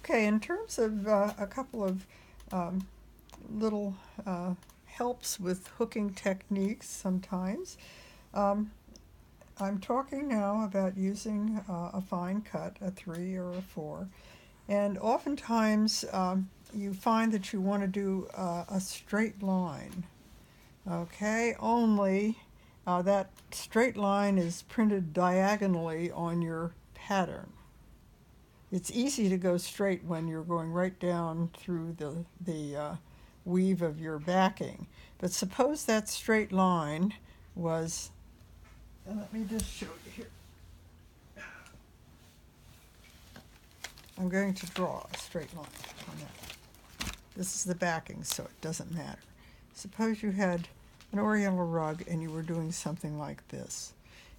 Okay, in terms of a couple of um, little helps with hooking techniques sometimes, um, I'm talking now about using a fine cut, a 3 or a 4, and oftentimes you find that you want to do a straight line, okay, only that straight line is printed diagonally on your pattern. It's easy to go straight when you're going right down through the weave of your backing. But suppose that straight line was, let me just show you here. I'm going to draw a straight line on that. This is the backing, so it doesn't matter. Suppose you had an oriental rug and you were doing something like this,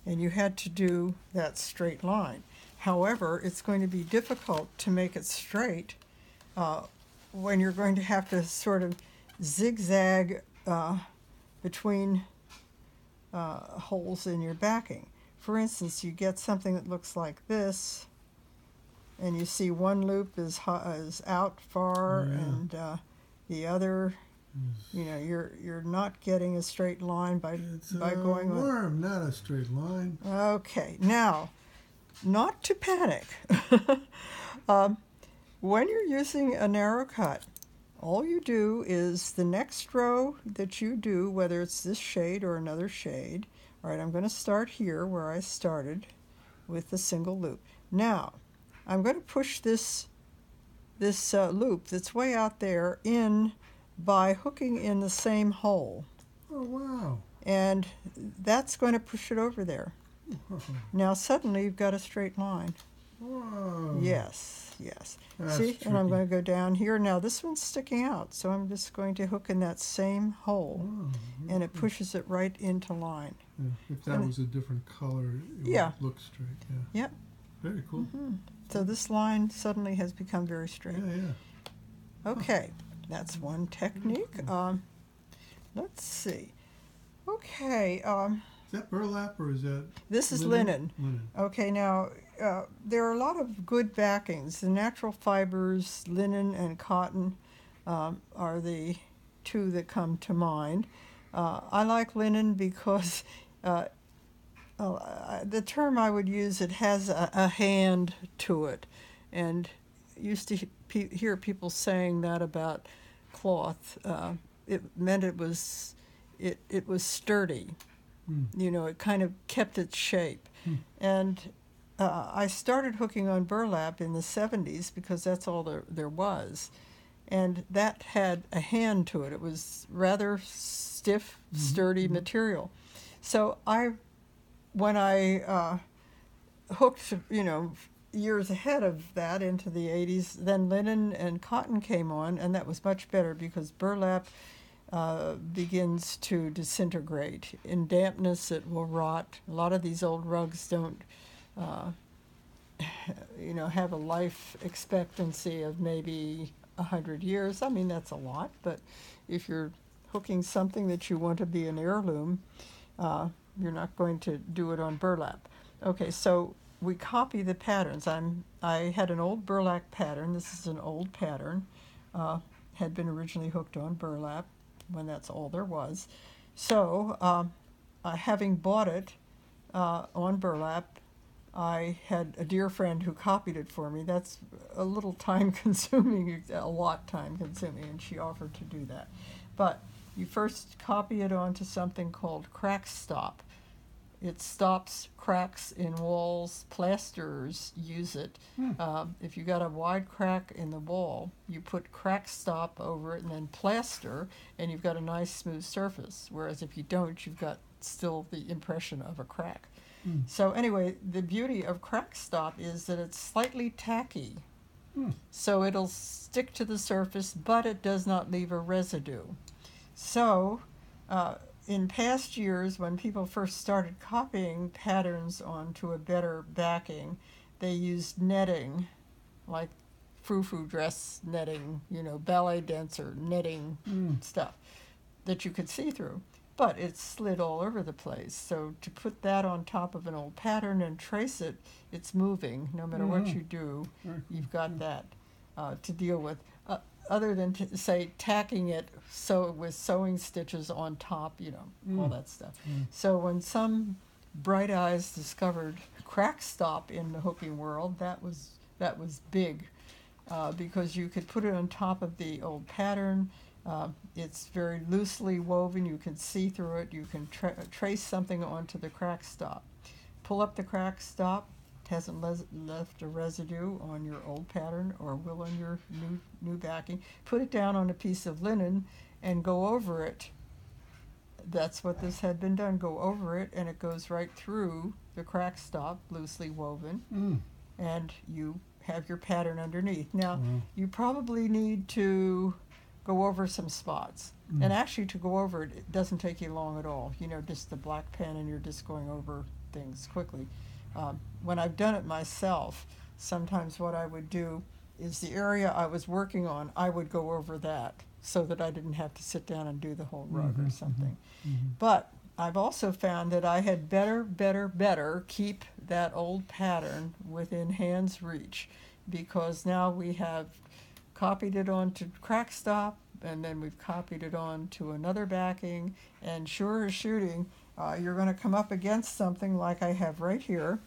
and you had to do that straight line. However, it's going to be difficult to make it straight when you're going to have to sort of zigzag between holes in your backing. For instance, you get something that looks like this, and you see one loop is out far, and the other, you're not getting a straight line by going. It's a worm, not a straight line. Okay, now, not to panic. When you're using a narrow cut, all you do is the next row that you do, whether it's this shade or another shade. All right, I'm going to start here where I started with the single loop. Now, I'm going to push this loop that's way out there in by hooking in the same hole. Oh, wow. And that's going to push it over there. Now suddenly you've got a straight line. Whoa. Yes, yes. That's See, tricky. and I'm going to go down here. Now this one's sticking out, so I'm just going to hook in that same hole, and it pushes it right into line. Yeah, if that was a different color, it Yeah. would look straight. Yeah. Yep. Very cool. Mm-hmm. So this line suddenly has become very straight. Yeah, yeah. Okay, that's one technique. Let's see. Okay. Is that burlap or is that This is linen. Linen. Okay, now there are a lot of good backings. The natural fibers, linen and cotton, are the two that come to mind. I like linen because the term I would use, it has a hand to it, and used to hear people saying that about cloth. It meant it was sturdy. It kind of kept its shape. And I started hooking on burlap in the 70s because that's all there was. And that had a hand to it. It was rather stiff, sturdy material. So when I hooked, years ahead of that into the 80s, then linen and cotton came on, and that was much better because burlap begins to disintegrate. In dampness, it will rot. A lot of these old rugs don't, have a life expectancy of maybe 100 years. I mean, that's a lot, but if you're hooking something that you want to be an heirloom, you're not going to do it on burlap. Okay, so we copy the patterns. I had an old burlap pattern. This is an old pattern. Had been originally hooked on burlap when that's all there was. So having bought it on burlap, I had a dear friend who copied it for me. That's a little time consuming, a lot time consuming, and she offered to do that. But you first copy it onto something called crack stop. It stops cracks in walls. Plasterers use it. If you got a wide crack in the wall, you put crack stop over it and then plaster, and you've got a nice smooth surface. Whereas if you don't, you've got still the impression of a crack. So anyway, the beauty of crack stop is that it's slightly tacky. So it'll stick to the surface, but it does not leave a residue. So in past years, when people first started copying patterns onto a better backing, they used netting, like frou-frou dress netting, ballet dancer netting stuff that you could see through. But it slid all over the place. So to put that on top of an old pattern and trace it, it's moving. No matter what you do, you've got that. to deal with, other than say tacking it so with sewing stitches on top, all that stuff. So when some bright eyes discovered crack stop in the hooking world, that was big, because you could put it on top of the old pattern. It's very loosely woven. You can see through it. You can trace something onto the crack stop. Pull up the crack stop. It hasn't left a residue on your old pattern or will on your new backing. Put it down on a piece of linen and go over it. That's what this had been done. Go over it, and it goes right through the crack stop, loosely woven, and you have your pattern underneath. Now, you probably need to go over some spots. And actually, to go over it, it doesn't take you long at all. Just the black pen, and you're just going over things quickly. When I've done it myself, sometimes what I would do is the area I was working on, I would go over that so that I didn't have to sit down and do the whole rug or something. But I've also found that I had better keep that old pattern within hand's reach, because now we have copied it onto crack stop, and then we've copied it on to another backing, and sure as shooting, you're going to come up against something like I have right here.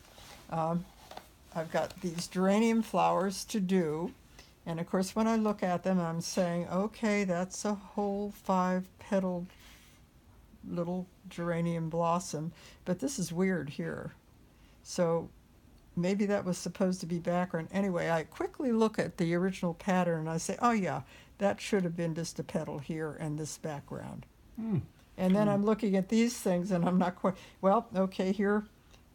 I've got these geranium flowers to do, and of course when I look at them I'm saying, okay, that's a whole 5-petaled little geranium blossom, but this is weird here. So maybe that was supposed to be background. Anyway, I quickly look at the original pattern and I say, oh yeah, that should have been just a petal here and this background. And then I'm looking at these things and I'm not quite, well, okay, here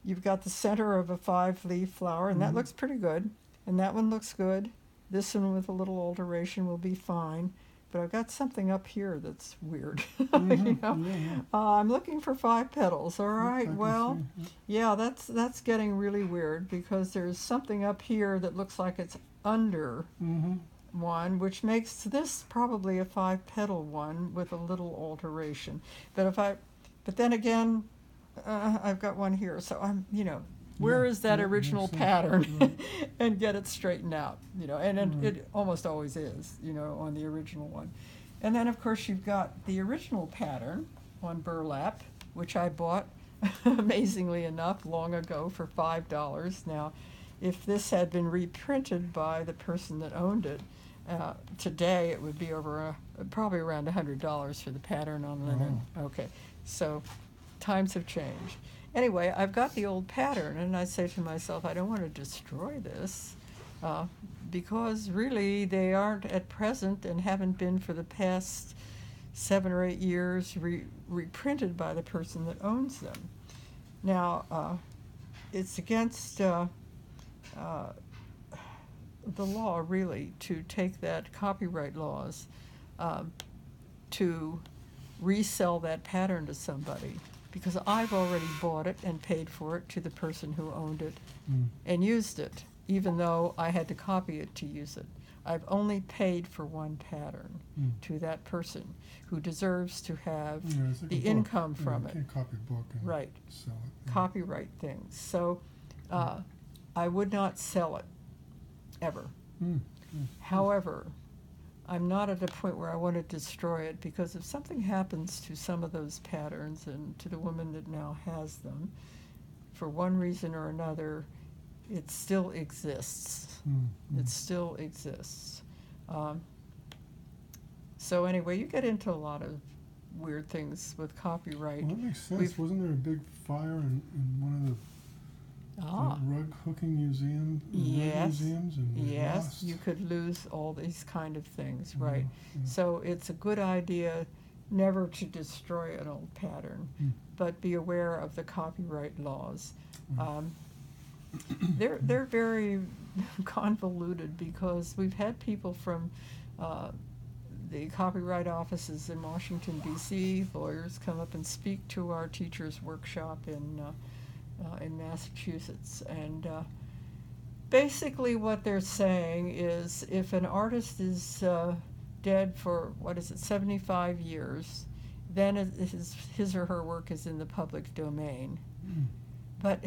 you've got the center of a 5-leaf flower, and that looks pretty good. And that one looks good. This one with a little alteration will be fine. But I've got something up here that's weird. I'm looking for 5 petals. All right, well, yeah, that's getting really weird, because there's something up here that looks like it's under one, which makes this probably a 5-petal one with a little alteration. But then again, I've got one here, so I'm, where is that original pattern? And get it straightened out, and it almost always is, on the original one. And then of course you've got the original pattern on burlap, which I bought amazingly enough long ago for $5. Now, if this had been reprinted by the person that owned it, today it would be over probably around $100 for the pattern on linen. Okay, so times have changed. Anyway, I've got the old pattern, and I say to myself, I don't want to destroy this, because really they aren't at present and haven't been for the past 7 or 8 years reprinted by the person that owns them. Now, it's against the law, really, to take that copyright laws to resell that pattern to somebody, because I've already bought it and paid for it to the person who owned it and used it, even though I had to copy it to use it. I've only paid for one pattern to that person who deserves to have the income from it. You can't copy a book and right. sell it. Copyright things. So I would not sell it, ever. However, I'm not at a point where I want to destroy it, because if something happens to some of those patterns and to the woman that now has them, for one reason or another, it still exists. It still exists. So anyway, you get into a lot of weird things with copyright. Well, that makes sense. Wasn't there a big fire in one of the rug hooking museums? And yes, lost. you could lose all these kind of things, right? So it's a good idea never to destroy an old pattern, but be aware of the copyright laws. They're very convoluted, because we've had people from the copyright offices in Washington, D.C., lawyers come up and speak to our teachers' workshop in Massachusetts, and basically what they're saying is, if an artist is dead for 75 years, then his or her work is in the public domain. But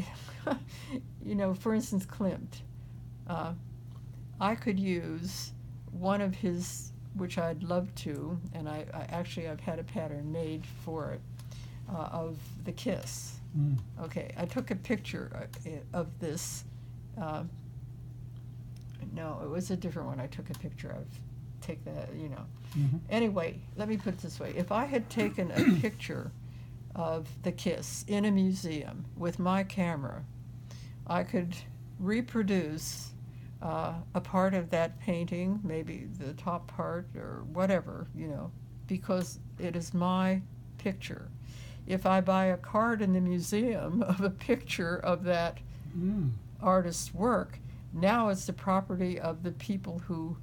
for instance, Klimt, I could use one of his, which I'd love to, and I've had a pattern made for it, of the kiss. Okay, I took a picture of this. No, it was a different one I took a picture of. Take that, you know. Anyway, let me put it this way. If I had taken a picture of the kiss in a museum with my camera, I could reproduce a part of that painting, maybe the top part or whatever, you know, because it is my picture. If I buy a card in the museum of a picture of that artist's work, now it's the property of the people who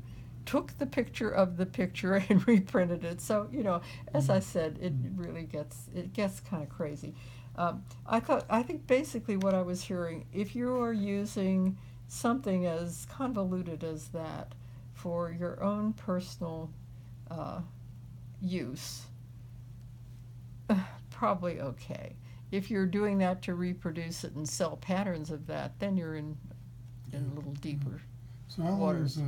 took the picture of the picture and reprinted it. So, you know, as I said, it really gets kind of crazy. I think basically what I was hearing, if you are using something as convoluted as that for your own personal use, probably okay. If you're doing that to reproduce it and sell patterns of that, then you're in a little deeper So how long waters. has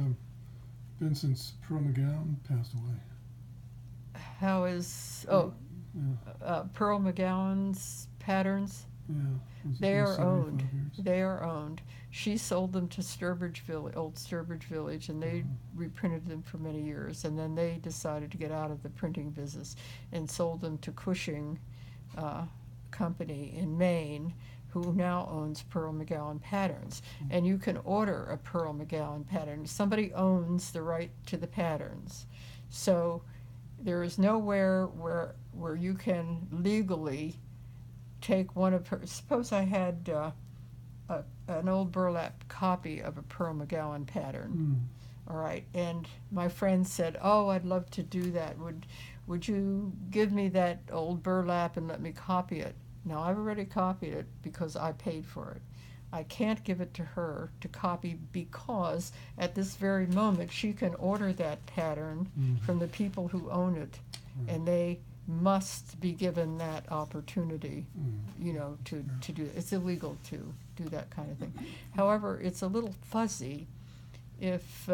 been since Pearl McGowan passed away? How is Pearl McGowan's patterns? Yeah, They are 75 owned. years. They are owned. She sold them to Old Sturbridge Village, and they reprinted them for many years. And then they decided to get out of the printing business and sold them to Cushing Company in Maine, who now owns Pearl McGowan Patterns. And you can order a Pearl McGowan pattern. Somebody owns the right to the patterns. So there is nowhere where you can legally take one of her. Suppose I had an old burlap copy of a Pearl McGowan pattern. All right, and my friend said, "Oh, I'd love to do that. Would you give me that old burlap and let me copy it?" Now, I've already copied it because I paid for it. I can't give it to her to copy because at this very moment she can order that pattern from the people who own it, and they must be given that opportunity, you know, to do it. It's illegal to do that kind of thing. However, it's a little fuzzy if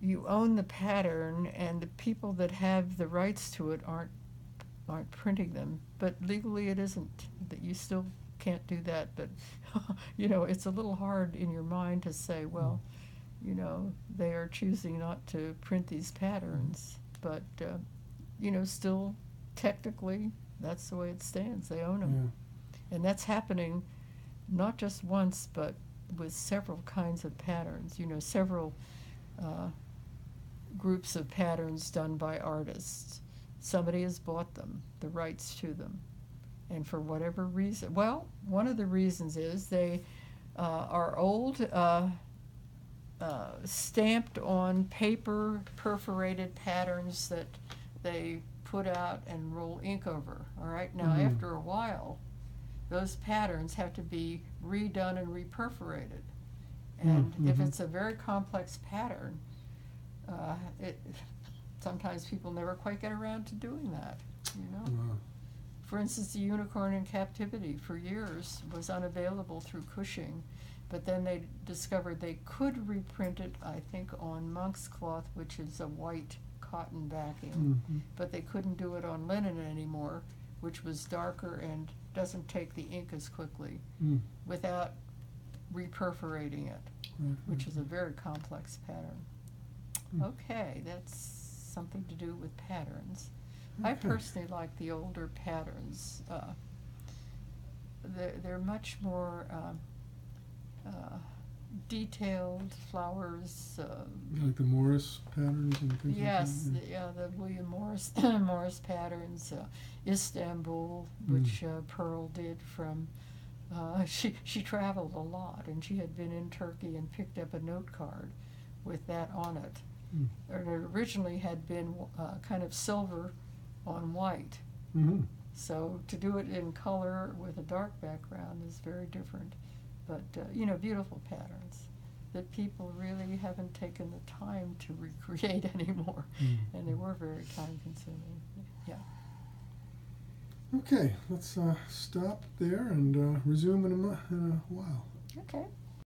you own the pattern and the people that have the rights to it aren't printing them, but legally it isn't, that you still can't do that. But you know, it's a little hard in your mind to say, well, you know, they are choosing not to print these patterns, but you know, still technically that's the way it stands. They own them. And that's happening not just once, but with several kinds of patterns, you know, several groups of patterns done by artists. Somebody has bought them, the rights to them, and for whatever reason, well, one of the reasons is they are old, stamped on paper, perforated patterns that they put out and roll ink over. All right, now after a while, those patterns have to be redone and reperforated, and if it's a very complex pattern, sometimes people never quite get around to doing that, you know. For instance, the Unicorn in Captivity for years was unavailable through Cushing, but then they discovered they could reprint it, I think, on monk's cloth, which is a white cotton backing, but they couldn't do it on linen anymore, which was darker and doesn't take the ink as quickly without reperforating it, which is a very complex pattern. Okay, that's something to do with patterns. I personally like the older patterns. They're much more detailed flowers. Like the Morris patterns and things Yes, like that? the William Morris Morris patterns, Istanbul, which Pearl did from. She traveled a lot, and she had been in Turkey and picked up a note card with that on it. It originally had been kind of silver on white. So to do it in color with a dark background is very different. But, you know, beautiful patterns that people really haven't taken the time to recreate anymore. And they were very time consuming. Yeah. Okay, let's stop there and resume in a while. Okay.